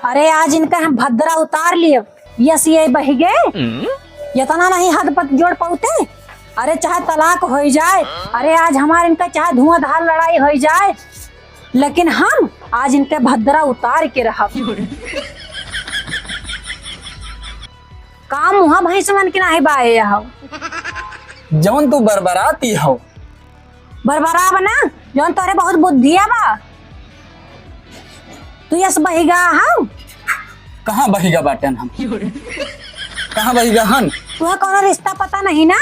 अरे आज इनका हम भद्रा उतार लिए, यस ये बह गए, इतना नहीं हद पत जोड़ पाते। अरे चाहे तलाक हो जाए, अरे आज हमारे इनका चाहे धुआंधार लड़ाई हो जाए, लेकिन हम आज इनके भद्रा उतार के रहा। काम मुहा भैंस मन के नाही बाए हो जवन तू बरबराती हो बरबरा बना जौन तोरे बहुत बुद्धिया बा। तू यस बहिगा हो कहाँ बहिगा बाटन हम कहाँ बहिगा हन तुहे कौन रिश्ता पता नहीं ना।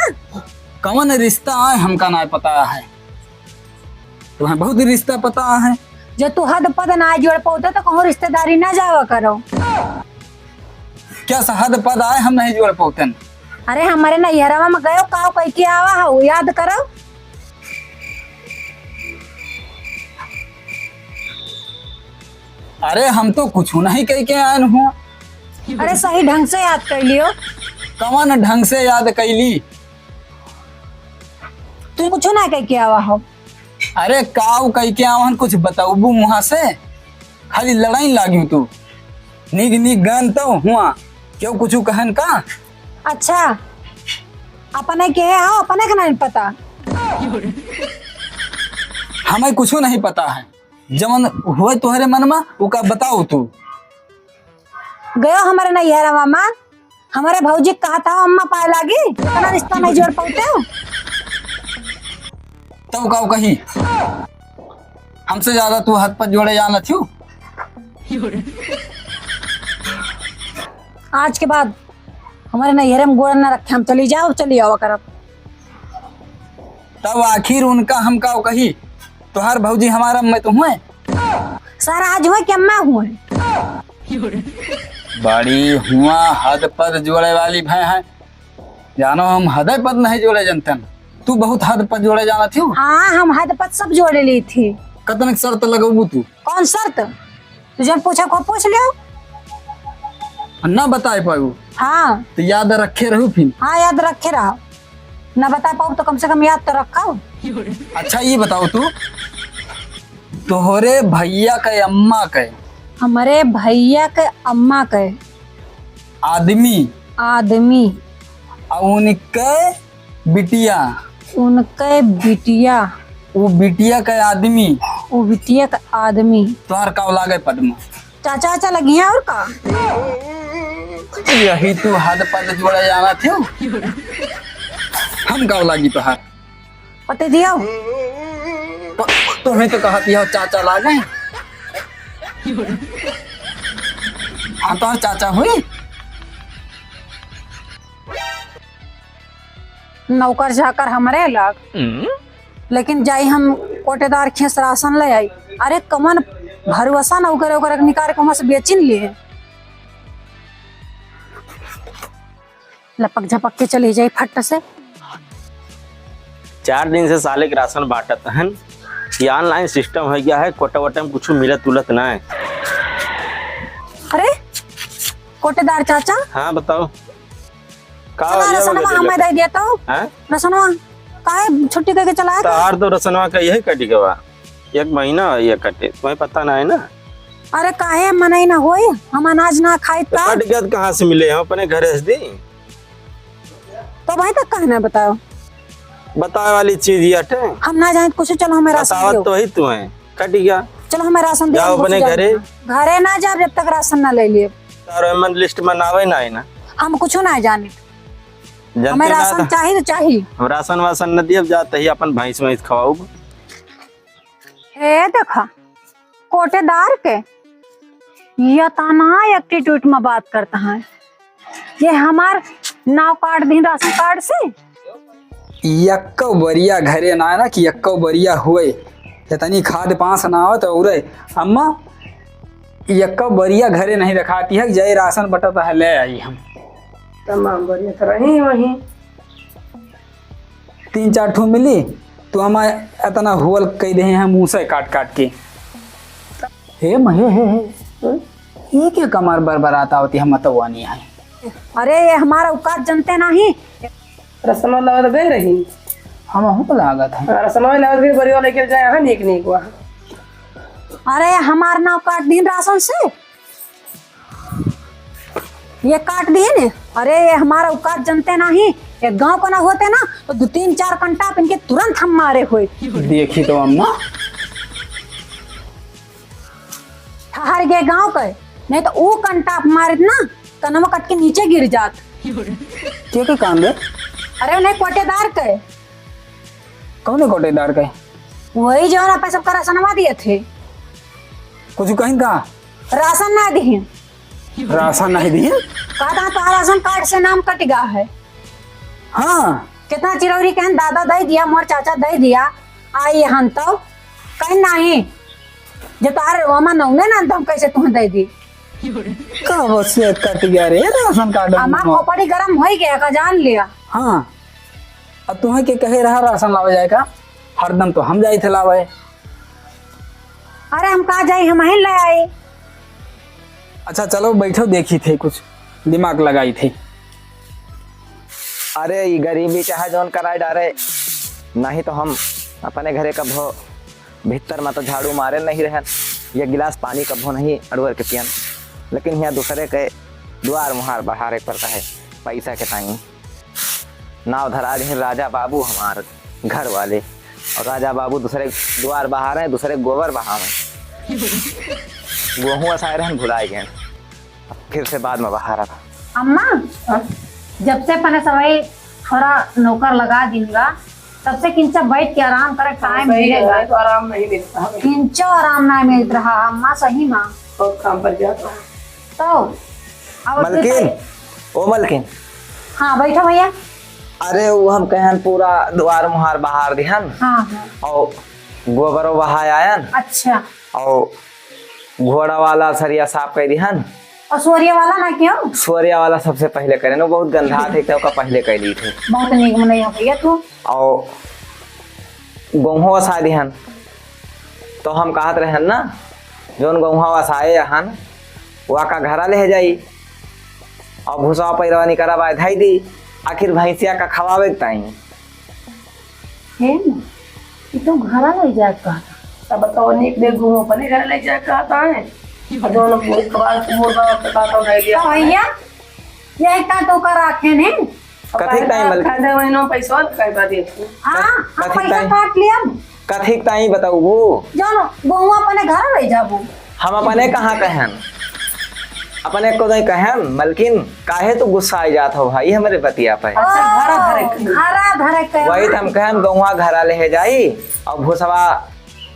कौन रिश्ता है हमका ना पता है, तुम्हें बहुत रिश्ता पता है। जो तू हद पद ना जोड़ पाते तो कहूँ रिश्तेदारी ना जावा करो। क्या हद पद आए हम नहीं जोड़ पाते। अरे हमारे नैहरवा में गयो काव कह के आवा हो याद करो। अरे हम तो कुछ नहीं कह के आए हूँ। अरे सही ढंग से याद कर लियो। कौन ढंग से याद कैली, तू कुछ ना कह के आवा हो। अरे काव कह के आवन कुछ बताऊबू वहां से, खाली लड़ाई लागी तू निक निक गन तो हुआ क्यों कुछ कहन का। अच्छा अपने के हो अपने का नहीं पता। हमें कुछ नहीं पता है, जवन हुए तुम्हारे मन में वो का बताओ तू। गयो हमारे नैहरवा में हमारे भौजी कहा था अम्मा पाए लागी इतना रिश्ता नहीं जोड़ पाते हो। तब काव कही हमसे ज्यादा तू हाथ पर जोड़े जाना थी। आज के बाद हमारे नैहरे में गोड़ न रखे, हम चली जाओ चली आओ करब। तब आखिर उनका हम काव कही तुहार भौजी हमारा मैं तो हुए सारा आज हुए कि अम्मा हुए। बड़ी हुआ हद पद जोड़े वाली भय है, जानो हम हद पद नहीं जोड़े जनतन। तू बहुत हद पद जोड़े जाना थी। हाँ हम हद पद सब जोड़े ली थी। कतन शर्त लगबू तू। कौन शर्त तुझे पूछा को पूछ लियो। न बता पाऊ हाँ तो याद रखे रहू फिर। हाँ याद रखे रहो, न बता पाऊ तो कम से कम याद तो रखो। अच्छा ये बताओ तू तोहरे भैया के अम्मा के हमारे भैया के अम्मा के आदमी और उनके बिटिया उनके बिटिया वो बिटिया के आदमी वो बिटिया का आदमी तोहर का लागे पद्मा चाचा चाचा लगी है और का। यही तू हद पद जोड़े जाना थे। हम का लागी तोहर पते दियो तो तुम्हें तो कहती हो चाचा लागे। हाँ तो चाचा हुई नौकर झाकर हमारे लग, लेकिन जाई हम कोटेदार खेस राशन ले आई। अरे कमन भरोसा नौकर ओकर निकाल के वहां से बेचिन लिए लपक झपक के चली जाई फट से। 4 दिन से साले के राशन बांटत हन, ये ऑनलाइन सिस्टम हो गया है, कोटा वोटा में कुछ मिलत उलत ना है। अरे कोटेदार चाचा हाँ बताओ का रसनवा हमें दे दिया तो हैं रसनवा काहे छुट्टी करके चला है। तार तो रसनवा का यही कटी गवा 1 महीना ये कटे, तुम्हें पता ना है ना। अरे काहे मनाई ना होई, हम अनाज ना खाई तो ता कट गया कहाँ से मिले, हम अपने घरे से दी। तो भाई तक कहना बताओ, बताए वाली चीज ये हटे, हम ना जाए कुछ। चलो हमें राशन बतावत दियो, तो ही तुम्हें कट गया। चलो हमें राशन दियो। जाओ हम अपने कुछ घरे। घरे ना जा जब तक राशन ना ले लिए। तार मन लिस्ट बनावे ना है ना, हम कुछ ना जाने, हमें जनते राशन ना चाहिए तो चाहिए। हम राशन वासन न दिए, जाते ही अपन भैंस वैंस खवाऊ। ए देखा कोटेदार के ये तना एटीट्यूड में बात करता है। ये हमार नाव कार्ड दी राशन कार्ड से यक्को बरिया घरे ना ना कि यक्को बरिया हुए इतनी खाद पास ना हो तो उरे अम्मा यक्को बरिया घरे नहीं रखाती है। जय राशन बटता है ले आई हम तमाम बढ़िया तो रही वहीं 3-4 ठू मिली तो हम इतना होल कह दे हैं मुँह से काट काट के। हे महे हे ये क्या कमर बरबराता होती हम मतवानी है। अरे ये हमारा औकात जनते नहीं। रसमा लावत गई रही, हम हो लागत है रसमा लावत गई बरिया लेके जाए हैं निक निक हुआ। अरे हमार नाव काट दी राशन से ये काट दिए ने। अरे ये हमारा औकात जनते नहीं, ये गांव को ना होते ना तो 2-3-4 कंटाप इनके तुरंत हम मारे हुए। देखी तो अम्मा, ठहर गए गांव के, नहीं तो वो कंटाप मारे ना कनमा कट के नीचे गिर जात। के काम रे? अरे नहीं कोटेदार के, कौन कोटेदार के? वही जो ना पैसा का राशनवा दिए थे। कुछ कहीं का राशन ना दिए, राशन नहीं दिए? कहा तो राशन कार्ड से नाम कट गया है। हाँ कितना चिरौरी कहन दादा दे दिया, मोर चाचा दे दिया, आई हम तो कहीं नहीं जब तार वमा नौने ना तो हम कैसे तुम्हें दे दी। कब से कट गया रे राशन कार्ड? हमार खोपड़ी गरम हो गया का जान लिया। हाँ, अब तुम्हें के कहे रहा राशन लावे जाएगा? हरदम तो हम जाए थे लावे। अरे हम कहा जाए, हम ही ले आए। अच्छा चलो बैठो, देखी थे कुछ दिमाग लगाई थी। अरे ये गरीबी चाहे जौन कराए डारे, नहीं तो हम अपने घरे कभो भीतर में तो झाड़ू मारे नहीं रहन, ये गिलास पानी कभो नहीं अड़वर के पियन, लेकिन यहाँ दूसरे के द्वार मुहार बहारे पड़ता है पैसा के टाइम। नाव धरा रहे राजा बाबू हमारे घर वाले, और राजा बाबू दूसरे द्वार बहा रहे हैं, दूसरे गोबर बहा रहे। गेहूँ असाए रहन भुलाए गए, फिर से बाद में बहा रहा था। अम्मा जब से पने सवाई थोड़ा नौकर लगा दूंगा, तब से किंचा बैठ के आराम करे टाइम मिलेगा, तो आराम नहीं मिलता हमें। किंचा आराम ना मिल रहा। अम्मा सही माँ बहुत काम पर जाता हूँ। तो अब मलकिन, ओ मलकिन, हाँ बैठो भैया। अरे वो हम कहन पूरा द्वार मुहार बहार दिहन, हाँ हाँ और गोबरो बहाय आयन, अच्छा, और घोड़ा वाला सरिया साफ कर दिहन। और सूर्य वाला ना क्यों? सूर्या वाला सबसे पहले करे ना, बहुत गंधा थे तो पहले कर ली थे। बहुत नीक नहीं हो भैया तू। और गेहूँ वसा दिहन, तो हम कहत रहन ना जोन गेहूँ वसाए हन वह का घरा ले जाई, और भूसा पैरवानी करा धाई दी, आखिर भैंसिया का खवावे ताई। है ना, ये तो घरा ले जाए का। अब बताओ, नीक देख घूमो अपने घर ले जाए कहता है, और दोनों बहुत कबार मुर्गा कहता है तो भैया ये का तो कर रखे ने। कथी टाइम मल खादे महीनों पैसा कहता देती। हाँ हम कथी पैसा टाइम? काट लिया। कथी ताई बताऊ वो, जानो बहुआ अपने घर ले जाबू। हम अपने कहाँ कहन, अपने को नहीं कहन। मलकिन काहे तो गुस्सा आ जात हो भाई हमारे बतिया पे। घरा धरे के वही तो हम कहन गौवा घरा ले जाई, और भूसवा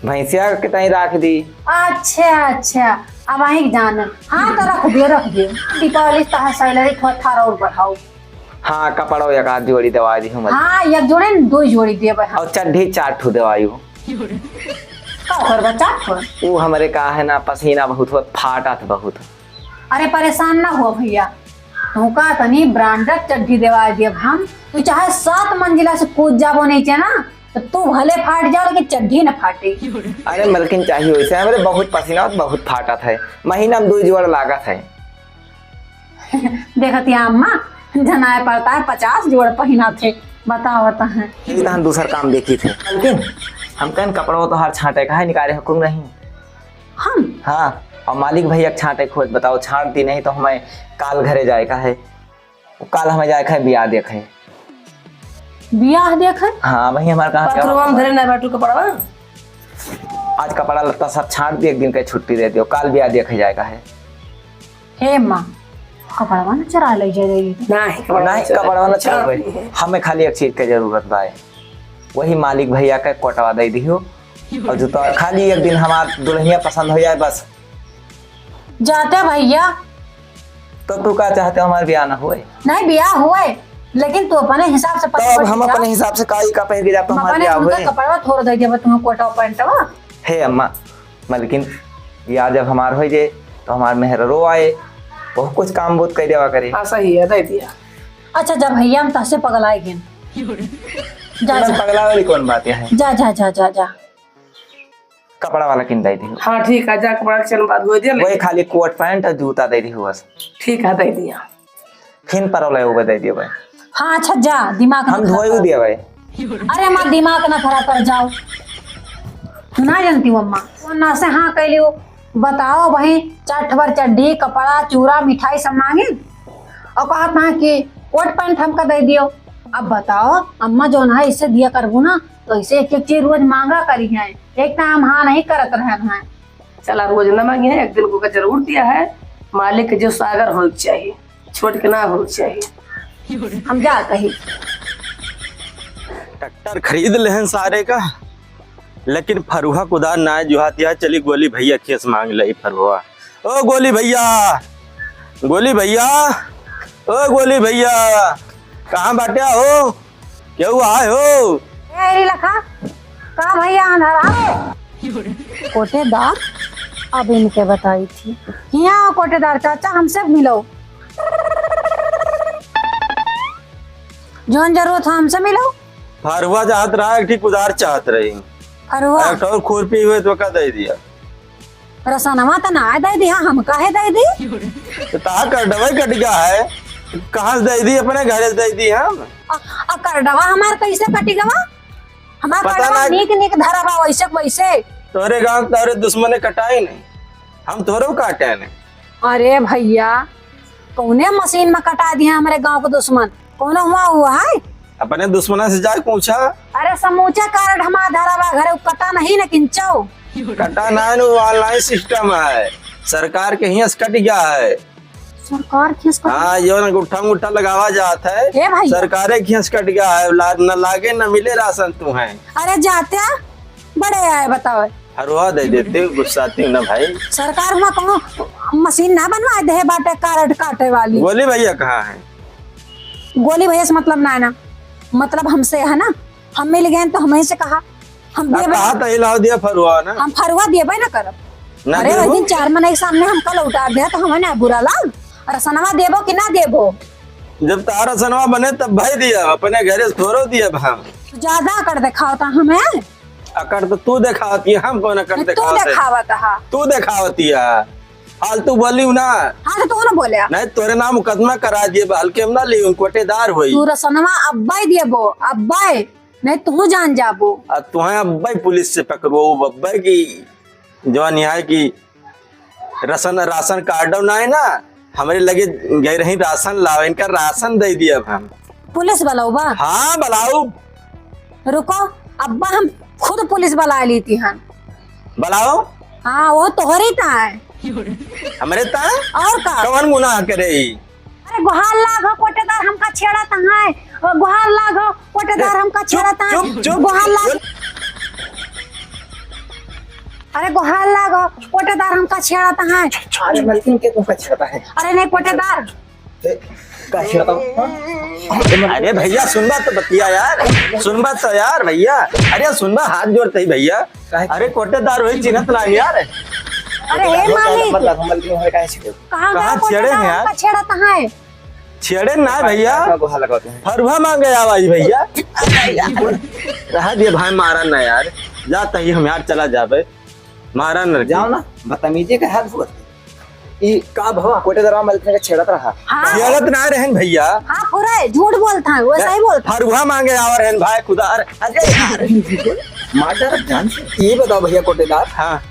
भैंसिया के तई रख दी। अच्छा अच्छा, अब आई जान। हाँ तो रख दियो दीपावली तहा सैलरी थोड़ा और बढ़ाओ। हाँ कपड़ो एक आध जोड़ी दवा दी हूँ, हाँ एक जोड़े न 2 जोड़ी देबे हम। और चड्ढी 4 ठू दवाई हूँ। का कर बच्चा पर? वो हमारे का है ना पसीना बहुत हो फाटत बहुत। अरे परेशान ना हो भैया, तू का तनी ब्रांडेड चड्ढी देवा दिए हम। तू चाहे 7 मंजिला से कूद जाबो नीचे ना, तो तू भले फाट जाओ लेकिन चड्ढी न फाटे। अरे मलकिन चाहिए वैसे, हमारे बहुत पसीना बहुत फाटत है, महीना में 2 जोड़ लागत है। देखती अम्मा जनाए पड़ता है 50 जोड़ पहना थे, बताओ बता है। हम दूसरा काम देखी थे मलकिन, हम कहन कपड़ों तो हर छांटे का है, निकाले हुक्म नहीं हम। हाँ, और मालिक भैया छांटे खोज बताओ, छांट दी नहीं तो हमें काल घरे जाए का है, काल हमें जाए का ब्याह देखे। बियाह देखे? हाँ वही हमारे कहाँ धरे ना बैठू कपड़ा। आज कपड़ा लत्ता सब छाट दी, एक दिन का छुट्टी दे दियो, काल ब्याह देखे जाएगा है। हे माँ कपड़ा ना चरा ले जाएगी। नहीं कपड़ा ना चल, हमें खाली एक चीज की जरूरत बा, वही मालिक भैया का कोटवा दे दियो, और जूता खाली एक दिन हमार दुल्हनिया पसंद हो जाए बस। जाते भैया। तो तू क्या चाहते हो हमारे ब्याह ना हुए? नहीं ब्याह हुए, लेकिन तू अपने हिसाब से तो अब हम अपने हिसाब से काई का पहन के जाते हमारे ब्याह हुए। कपड़ा थोड़ा दे देबे तुम्हें कोटा पैंटवा। हे अम्मा मलकिन, यार जब हमार हो जाए तो हमार मेहरो आए, बहुत कुछ काम बहुत कर देवा करे। हाँ सही है, दे दिया। अच्छा जब भैया हम तहसे पगलाए गए, जा जा पगला वाली कौन बात है? जा जा जा जा जा कपड़ा वाला किन दे दी, हाँ ठीक है, जा कपड़ा के चल बात हो दिया। वही खाली कोट पैंट और जूता दे दी बस। ठीक है दे दिया। फिर परवल वो दे दियो भाई। हाँ अच्छा जा, दिमाग हम धोए दिया भाई। अरे माँ दिमाग ना खराब कर जाओ, ना जानती हूँ अम्मा ना से हाँ कैली हो। बताओ भाई, चट भर चड्डी कपड़ा चूड़ा मिठाई सब मांगे। और कहा था कि कोट पैंट हमका दे दियो। अब बताओ अम्मा जो है इससे दिया करबू ना तो इसे एक एक चीज रोज मांगा करी है, एक टाइम हाँ नहीं करत रहे हैं। चला रोज न मांगे है, एक दिन को का जरूर दिया है। मालिक के जो सागर होना चाहिए, छोट के ना होना चाहिए। हम जा कही ट्रैक्टर खरीद ले हैं सारे का, लेकिन फरुहा कुदार ना जुहातिया। चली गोली भैया खेस मांग ले फरुहा। ओ गोली भैया, गोली भैया, ओ गोली भैया, कहाँ बाटे हो? क्यों आए हो? ए लखा का भैया अंधारा कोटेदार। अब इनके बताई थी यहाँ कोटेदार चाचा हमसे मिलो, जोन जरूरत हो हमसे मिलो। फरुहा चाहत रहा, एक ठीक कुदार चाहत रही। फरुआ एक और खुरपी हुए तो का दे दिया। रसनवा तो ना दे दी, हम काहे दे दी? तो ता कर डबई कट गया है, कहाँ से दे दी? अपने घर से दे दी हम। करडवा हमार कैसे कटी गवा? हमार पता करडवा ना- नीक नीक धरावा वैसे वैसे। तोरे गांव तोरे दुश्मन ने कटाई नहीं, हम तोरे काटे नहीं। अरे भैया कौने मशीन में कटा दिया हमारे गांव को दुश्मन? कौन हुआ है? अपने दुश्मन से जाके पूछा। अरे समूचा कार्ड हमारा धरावा घरे कटा नहीं न किंचो। कटा ना ऑनलाइन सिस्टम है, सरकार के यहाँ से कट गया है। सरकार किस का? हाँ जो ना गुट्ठा मुट्ठा लगावा जाता है, ए भाई। सरकारे के यहाँ से कट गया है। न लागे न मिले राशन तू है। अरे जाते बड़े आए बताओ। हरवा दे देते हो, गुस्साती हूँ ना भाई। सरकार में कौन मशीन ना बनवा दे बाटे कार्ड काटे वाली। गोली भैया कहाँ है? गोली भैया से मतलब ना है ना, मतलब हमसे है ना। हम मिल गए तो हमें से कहा हम ना देबे, कहा तो हिलाओ दिया फरुआ ना। हम फरुआ देबे ना करब। ना अरे वही देबो? दिन 4 महीने के सामने हमका लौटा दे तो हमें ना बुरा लाग। अरे सनवा देबो कि ना देबो? जब तारा सनवा बने तब भाई दिया, अपने घरे से थोड़ो दिया हम। ज्यादा कर दिखावता हमें। अकड़ तो तू दिखावती है, हम कौन अकड़ तू दिखावते? दिखावता हा। तू दिखावती है, फालतू बोली हूँ ना। हाँ तो तू ना बोले नहीं तोरे नाम मुकदमा करा दिए, हल्के हम ना ली कोटेदार हुई। तू रसनवा अब्बाई देबो, अब्बाई नहीं तू जान जाबो। और तुम्हें अब्बाई पुलिस से पकड़ो अब्बाई की जवान यहाँ की राशन कार्ड ना है ना, हमारे लगे गए रही राशन लाओ, इनका राशन दे दिया अब हम। पुलिस बुलाओ बा? हाँ बुलाओ। रुको अब्बा हम खुद पुलिस बुला ली थी हम। बुलाओ। हाँ वो तोहरी ता है हमारे ता और का? कौन गुनाह करे? अरे गुहार लागो कोटेदार हमका छेड़ा ता है, गुहार लागो कोटेदार हमका छेड़ा ता है। चुप चुप गुहार लाग, अरे गुहार लागो कोटेदार हमका छेड़ा ता है। अरे मलकिन के तुमका छेड़ता है? अरे नहीं कोटेदार का छेड़ता हूँ? अरे भैया सुनबा तो बतिया यार, सुनबा तो यार भैया। अरे सुनबा हाथ जोड़ते ही भैया। अरे कोटेदार वही चिन्हत ना यार। अरे हे मालिक मतलब मलकिन होए काहे छेड़े? कहाँ कहाँ गया छेड़े हैं कोटेदार यार? हमका छेड़ा ता है। छेड़े ना भैया, गुहा लगाते हैं। फरुहा मांगे आवाज भैया। रहा दिए भाई, मारा ना यार, जाता ही हम यार चला जाबे, मारा न जाओ ना, बदतमीजी का हाथ हुआ। ई का भवा कोटेदार मलकिन के छेड़त रहा। हाँ छेड़त ना रहन भैया, हाँ पूरा झूठ बोलता है, वैसा ही बोलता फरुहा मांगे आवर रहन भाई खुदा। अरे यार मार जान से। ये बताओ भैया कोटेदार, हाँ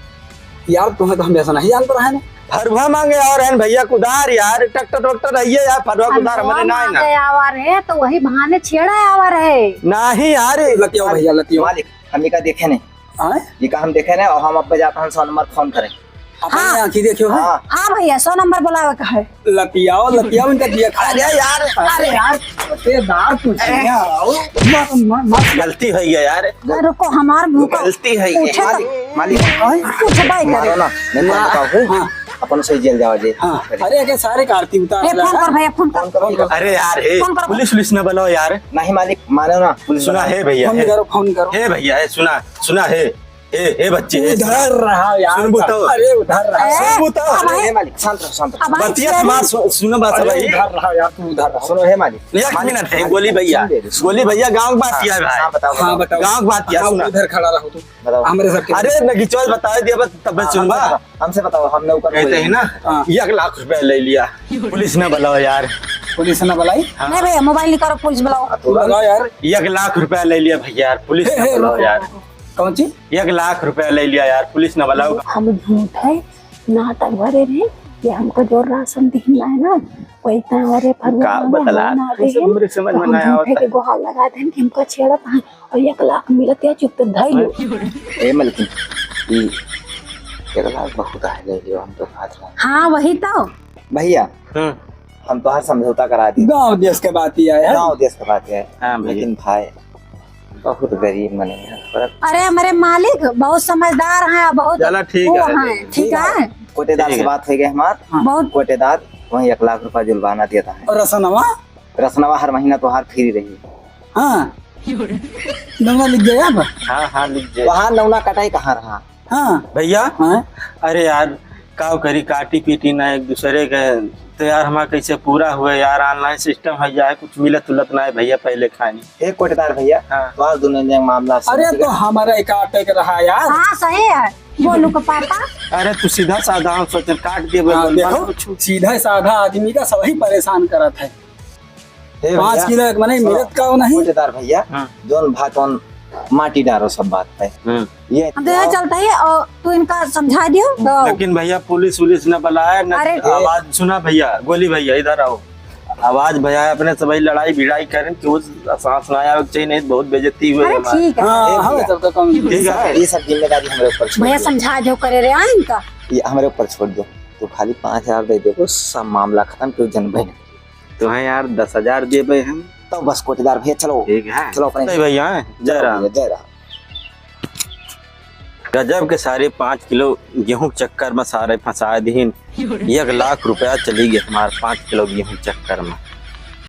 यार तुम्हें तो हम ऐसा नहीं जानते रहे ना। फरुहा मांगे आवर रहन भैया कुदार यार। ट्रैक्टर वक्टर रहिए यार, फरुहा कुदार हमारे ना है ना। आवर है तो वही बहाने छेड़ा आवर है। नहीं यार लतियो भैया लतियो। मालिक हम का देखे नहीं, हाँ ये का हम देखे नहीं, और हम अब जाता हम 100 नंबर फोन करें। अपने आँखी देखियो है। हाँ हाँ भैया 100 नंबर बुलावे का है। लतियाओ लतियाओ इनका दिया खा। अरे यार, अरे यार कोटेदार कुछ नहीं आओ। गलती हो गया यार, रुको हमार मुंह को गलती है पूछे ये। तो मालिक पूछे बाई मारो करे। ना, नहीं फोन बताओ। हाँ अपन से जेल जावा जे। हाँ अरे के सारे कार्ती उतार ए फोन कर भैया, फोन कर। फोन करो। अरे यार हे फोन करो। पुलिस न बुलाओ यार। नहीं मालिक मानो ना, पुलिस सुना है भैया, फोन हे करो फोन करो। हे भैया, हे सुना सुना हे हे बच्चे हे सुना। उधर रहा यार। सुन बुतो। अरे उधर रहा। ए, सुन बुतो। अब हे भाई- मालिक शांत रहो, शांत रहो। अब भाई बतिया छेड़ी- मां सुनो बात अरे भाई। उधर रहा यार, तू उधर रहा। सुनो हे मालिक। एक मिनट है, गोली भैया, गोली भैया गांव की बात किया हाँ भाई। बताओ हाँ बताओ बताओ। गांव की बात किया हाँ, सुना। उधर खड़ा रहो तू। बताओ। हमारे सबके अरे नगिचोल बता दिया बस तब सुनबा। हमसे बताओ, हमने ऊपर कहते हैं ना हाँ। 1 लाख रुपया ले लिया, पुलिस ने बुलाओ यार। पुलिस ने बुलाई। नहीं भैया मोबाइल निकालो, पुलिस बुलाओ। तू लगाओ यार। 1 लाख रुपया ले लिया भैया यार, पुलिस हे, ने हे, बुलाओ रुको, यार। रुको। कौन सी? 1 लाख रुपया ले लिया यार, पुलिस ने बुलाओ। हम झूठ है नाटक भरे रहे कि हमको जो राशन दिखना है ना कोई तारे का बतला समझ में ना आवत के गोहा लगा देन कि हमका छेड़त है और 1 लाख मिलत है चुप पे धई लो। ए मलकिन ई 1 लाख बहुत है ले लियो हम तो हाथ में। हाँ वही तो भैया हम तो हर समझौता करा दी। गाँव देश के बात ही आया है। गाँव देश का बात है। हाँ भैया। लेकिन भाई बहुत गरीब मने हैं थोड़ा। अरे हमारे मालिक बहुत समझदार हैं, बहुत चलो ठीक वो है। हैं, ठीक है। कोटेदार ठीक से है। बात हो गई हमार। बहुत कोटेदार वही 1 लाख रुपया जुर्माना देता है। और रसनवा रसनवा हर महीना तो हार फ्री रही। हाँ नंबर लिख गया अब। हाँ लिख दे वहाँ नौना कटाई कहाँ रहा। हाँ भैया। हाँ अरे यार काव करी काटी पीटी ना एक दूसरे के तो यार हमारा कैसे पूरा हुआ यार। ऑनलाइन सिस्टम है यार कुछ मिलत उलत ना है भैया पहले खानी। एक कोटेदार भैया हाँ। तो आज दोनों जन मामला अरे तो हमारा इकाटे के रहा यार। हाँ सही है बोलू का पापा। अरे तू सीधा साधा हम सोचे काट दे हाँ, देखो सीधा साधा आदमी का सभी परेशान करत है। 5 किलो एक मने मिलत का वो नहीं। कोटेदार भैया हाँ। जोन भातोन माटी डारो सब बात पे ये हम तो ये चलता है और तू इनका समझा दियो तो। लेकिन भैया पुलिस उलिस न बुलाया न अरे। आवाज सुना भैया। गोली भैया इधर आओ। आवाज भैया अपने सभी लड़ाई भिड़ाई करें कि उस सांस ना आवे चाहिए नहीं तो बहुत बेइज्जती हुई अरे हमारी। ठीक है हाँ हाँ तब तो कम ठीक है। ये सब जिम्मेदारी हमारे ऊपर छोड़ भैया दो। समझा दो करे रे इनका। ये हमारे ऊपर छोड़ दो। तो खाली 5,000 दे दो सब मामला खत्म क्यों जनबे नहीं। तुम्हें यार 10,000 दे भाई हम। तो बस कोटेदार भैया चलो ठीक है चलो अपने नहीं भैया जय राम। जय राम। गजब के सारे 5 किलो गेहूं चक्कर में सारे फंसा दीन 1 लाख रुपया चली गई हमारे 5 किलो गेहूं चक्कर में।